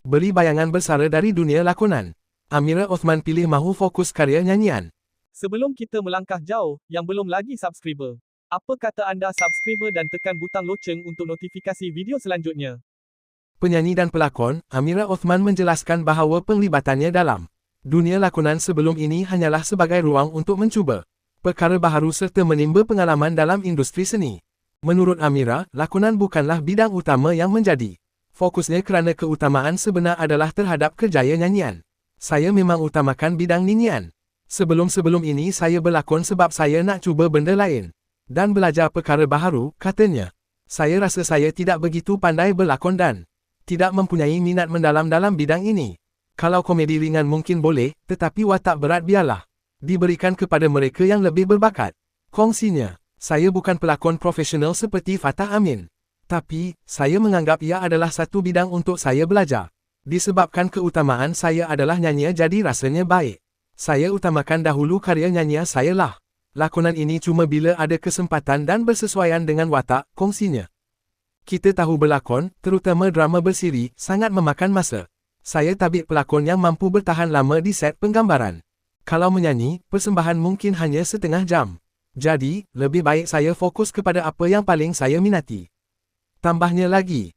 Beri bayangan bersara dari dunia lakonan. Amira Othman pilih mahu fokus karya nyanyian. Sebelum kita melangkah jauh, yang belum lagi subscriber, apa kata anda subscriber dan tekan butang loceng untuk notifikasi video selanjutnya? Penyanyi dan pelakon, Amira Othman menjelaskan bahawa penglibatannya dalam dunia lakonan sebelum ini hanyalah sebagai ruang untuk mencuba perkara baharu serta menimba pengalaman dalam industri seni. Menurut Amira, lakonan bukanlah bidang utama yang menjadi fokusnya kerana keutamaan sebenar adalah terhadap kerjaya nyanyian. Saya memang utamakan bidang nyanyian. Sebelum-sebelum ini saya berlakon sebab saya nak cuba benda lain dan belajar perkara baharu, katanya. Saya rasa saya tidak begitu pandai berlakon dan tidak mempunyai minat mendalam dalam bidang ini. Kalau komedi ringan mungkin boleh, tetapi watak berat biarlah diberikan kepada mereka yang lebih berbakat. Kongsinya, saya bukan pelakon profesional seperti Fatah Amin. Tapi, saya menganggap ia adalah satu bidang untuk saya belajar. Disebabkan keutamaan saya adalah nyanyi jadi rasanya baik. Saya utamakan dahulu karya nyanyi saya lah. Lakonan ini cuma bila ada kesempatan dan bersesuaian dengan watak, kongsinya. Kita tahu berlakon, terutama drama bersiri, sangat memakan masa. Saya tabik pelakon yang mampu bertahan lama di set penggambaran. Kalau menyanyi, persembahan mungkin hanya setengah jam. Jadi, lebih baik saya fokus kepada apa yang paling saya minati. Tambahnya lagi,